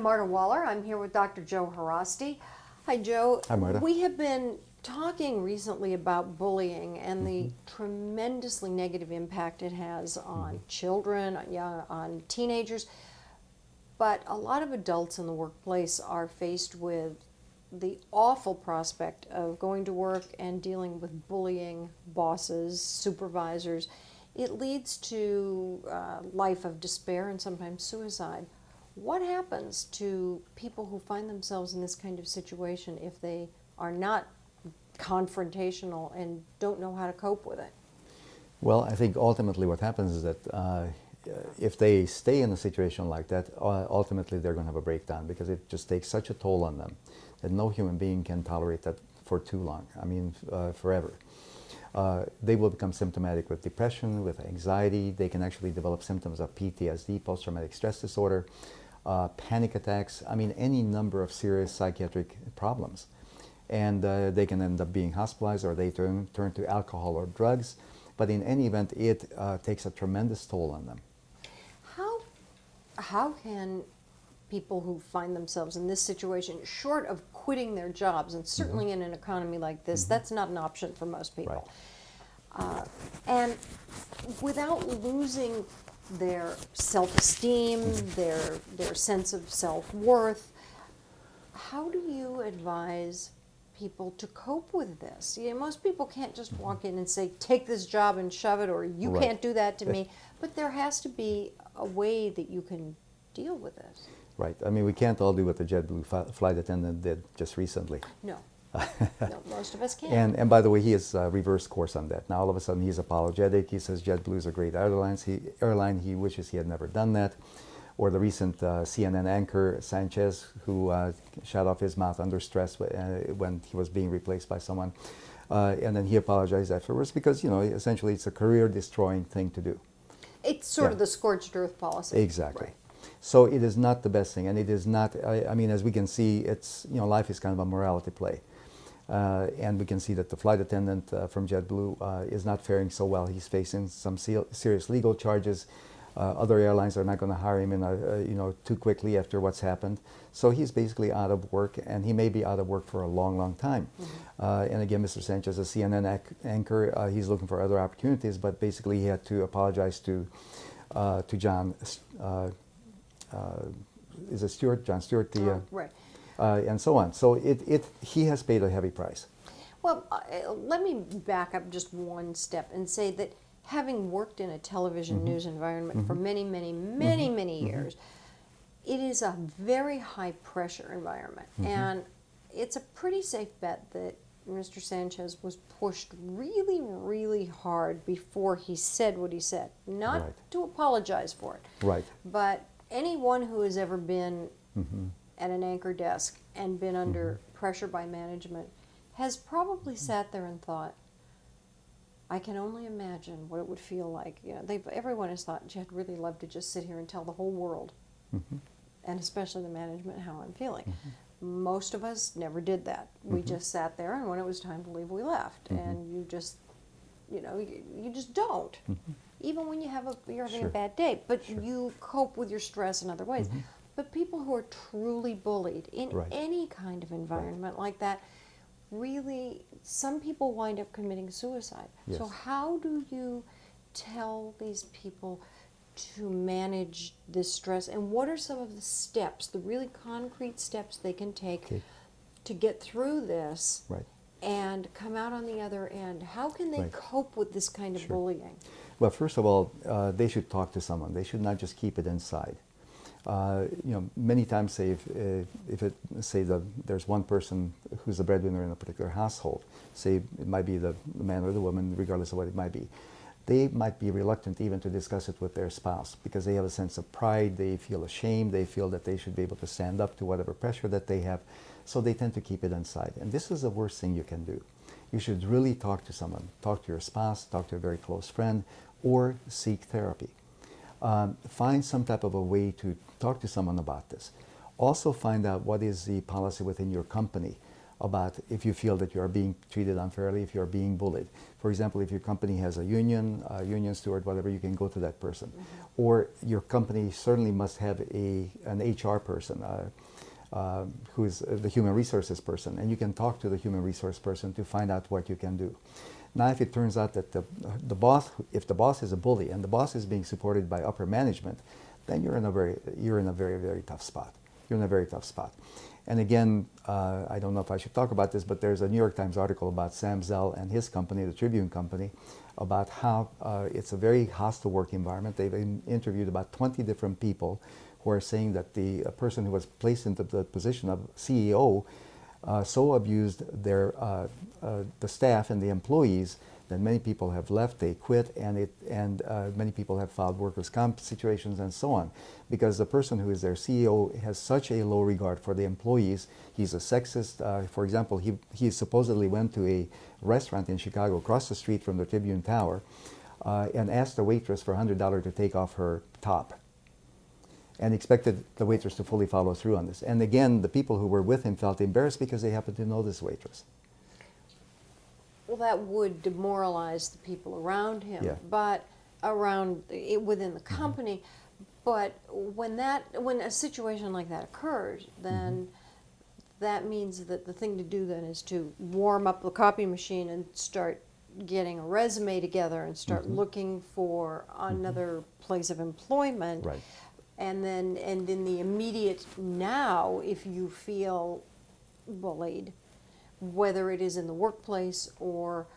Marta Waller. I'm here with Dr. Joe Haraszti. Hi, Joe. Hi, Marta. We have been talking recently about bullying and the tremendously negative impact it has on children, on teenagers. But a lot of adults in the workplace are faced with the awful prospect of going to work and dealing with bullying bosses, supervisors. It leads to a life of despair and sometimes suicide. What happens to people who find themselves in this kind of situation if they are not confrontational and don't know how to cope with it? Well, I think ultimately what happens is that if they stay in a situation like that, ultimately they're going to have a breakdown because it just takes such a toll on them that no human being can tolerate that for too long. I mean, forever. They will become symptomatic with depression, with anxiety. They can actually develop symptoms of PTSD, post-traumatic stress disorder, panic attacks. I mean, any number of serious psychiatric problems. And they can end up being hospitalized, or they turn to alcohol or drugs. But in any event, it takes a tremendous toll on them. How can people who find themselves in this situation, short of quitting their jobs, and certainly in an economy like this, that's not an option for most people, and without losing their self-esteem, their sense of self-worth, how do you advise people to cope with this? You know, most people can't just walk in and say, take this job and shove it, or you can't do that to me. But there has to be a way that you can deal with this. Right. I mean, we can't all do what the JetBlue flight attendant did just recently. No. No, most of us can't. And by the way, he has reversed course on that. Now all of a sudden he's apologetic. He says JetBlue is a great airline. He wishes he had never done that. Or the recent CNN anchor, Sanchez, who shut off his mouth under stress when he was being replaced by someone. And then he apologized afterwards because, you know, essentially it's a career-destroying thing to do. It's sort of the scorched earth policy. Exactly. Right. So it is not the best thing, and it is not, I mean, as we can see, it's, you know, life is kind of a morality play. And we can see that the flight attendant from JetBlue is not faring so well. He's facing some serious legal charges. Other airlines are not going to hire him in you know, too quickly after what's happened. So he's basically out of work, and he may be out of work for a long, long time. And again, Mr. Sanchez, a CNN anchor, he's looking for other opportunities, but basically he had to apologize to John, is it Stewart? John Stewart, right. And so on. So he has paid a heavy price. Well, let me back up just one step and say that having worked in a television news environment for many, many, many, many years, it is a very high pressure environment. And it's a pretty safe bet that Mr. Sanchez was pushed really, really hard before he said what he said. Not to apologize for it. Right. But anyone who has ever been at an anchor desk and been under pressure by management has probably sat there and thought, I can only imagine what it would feel like. You know, everyone has thought, gee, I'd really love to just sit here and tell the whole world, and especially the management, how I'm feeling. Most of us never did that. We just sat there, and when it was time to leave, we left. And you just, you know, you just don't. Even when you're having a bad day, but you cope with your stress in other ways. But people who are truly bullied in any kind of environment like that, really, some people wind up committing suicide. So how do you tell these people to manage this stress, and what are some of the steps, the really concrete steps they can take to get through this and come out on the other end? How can they cope with this kind of bullying? Well, first of all, they should talk to someone. They should not just keep it inside. You know, many times, say there's one person who's the breadwinner in a particular household, say it might be the man or the woman, regardless of what it might be, they might be reluctant even to discuss it with their spouse because they have a sense of pride, they feel ashamed, they feel that they should be able to stand up to whatever pressure that they have, so they tend to keep it inside. And this is the worst thing you can do. You should really talk to someone, talk to your spouse, talk to a very close friend, or seek therapy. Find some type of a way to talk to someone about this. Also find out what is the policy within your company. about if you feel that you are being treated unfairly, if you are being bullied. For example, if your company has a union steward, whatever, you can go to that person. Or your company certainly must have an HR person who is the human resources person, and you can talk to the human resource person to find out what you can do. Now, if it turns out that the boss, if the boss is a bully and the boss is being supported by upper management, then you're in a very tough spot. You're in a very tough spot. And again, I don't know if I should talk about this, but there's a New York Times article about Sam Zell and his company, the Tribune Company, about how it's a very hostile work environment. They've interviewed about 20 different people who are saying that the person who was placed into the position of CEO so abused the staff and the employees that many people have left, they quit, and many people have filed workers' comp situations and so on, because the person who is their CEO has such a low regard for the employees. He's a sexist. For example, he supposedly went to a restaurant in Chicago across the street from the Tribune Tower and asked the waitress for $100 to take off her top, and expected the waitress to fully follow through on this. And again, the people who were with him felt embarrassed because they happened to know this waitress. Well, that would demoralize the people around him, Yeah. but within the company. But when a situation like that occurs, then that means that the thing to do then is to warm up the copy machine and start getting a resume together and start looking for another place of employment. Right. And in the immediate now, if you feel bullied, whether it is in the workplace or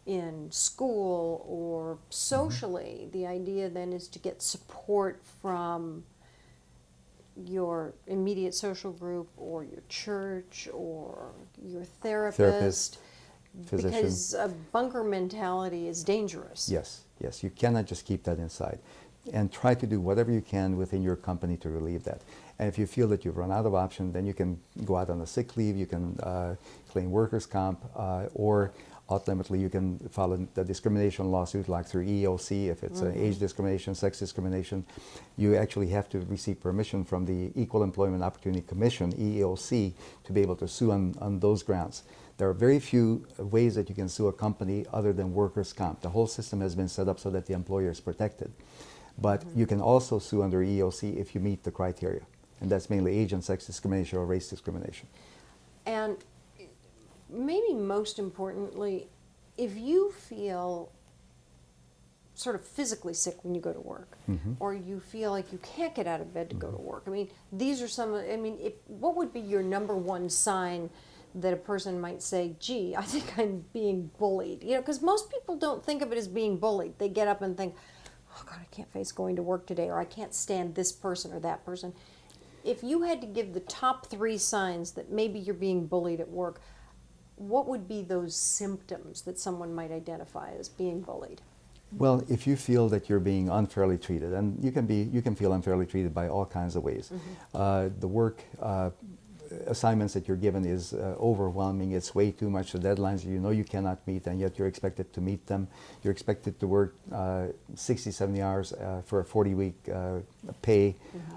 in school or socially, the idea then is to get support from your immediate social group or your church or your therapist, physician. because a bunker mentality is dangerous. Yes, yes, you cannot just keep that inside. And try to do whatever you can within your company to relieve that. And if you feel that you've run out of options, then you can go out on a sick leave, you can claim workers' comp, or ultimately you can file the discrimination lawsuit like through EEOC. If it's age discrimination, sex discrimination, you actually have to receive permission from the Equal Employment Opportunity Commission, EEOC, to be able to sue on those grounds. There are very few ways that you can sue a company other than workers' comp. The whole system has been set up so that the employer is protected. But you can also sue under EEOC if you meet the criteria. And that's mainly age and sex discrimination or race discrimination. And maybe most importantly, if you feel sort of physically sick when you go to work, or you feel like you can't get out of bed to go to work, I mean, these are what would be your number one sign that a person might say, gee, I think I'm being bullied? You know, because most people don't think of it as being bullied. They get up and think, oh God, I can't face going to work today, or I can't stand this person or that person. If you had to give the top 3 signs that maybe you're being bullied at work, what would be those symptoms that someone might identify as being bullied? Well, if you feel that you're being unfairly treated, and you can feel unfairly treated by all kinds of ways. The work assignments that you're given is overwhelming. It's way too much. The deadlines you know you cannot meet, and yet you're expected to meet them. You're expected to work 60, 70 hours for a 40-week pay,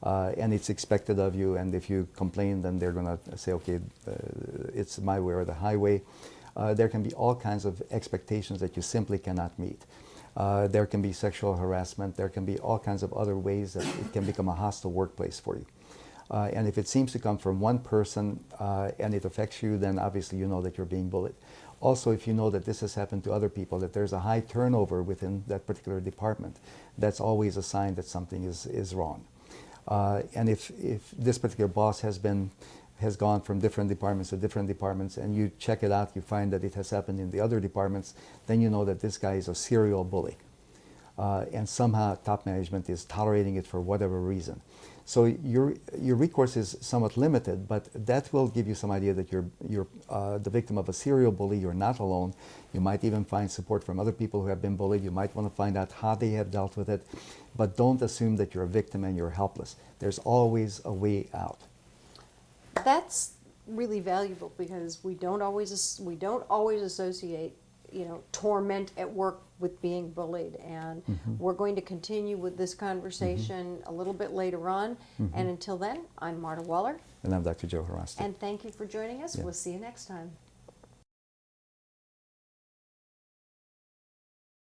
and it's expected of you. And if you complain, then they're going to say, okay, it's my way or the highway. There can be all kinds of expectations that you simply cannot meet. There can be sexual harassment. There can be all kinds of other ways that it can become a hostile workplace for you. And if it seems to come from one person and it affects you, then obviously you know that you're being bullied. Also, if you know that this has happened to other people, that there's a high turnover within that particular department, that's always a sign that something is wrong. And if this particular boss has gone from different departments to different departments, and you check it out, you find that it has happened in the other departments, then you know that this guy is a serial bully. And somehow top management is tolerating it for whatever reason. So your recourse is somewhat limited, but that will give you some idea that you're the victim of a serial bully. You're not alone. You might even find support from other people who have been bullied. You might want to find out how they have dealt with it, but don't assume that you're a victim and you're helpless. There's always a way out. That's really valuable, because we don't always associate torment at work with being bullied. And we're going to continue with this conversation a little bit later on. And until then, I'm Marta Waller. And I'm Dr. Joe Haraszti. And thank you for joining us. Yeah. We'll see you next time.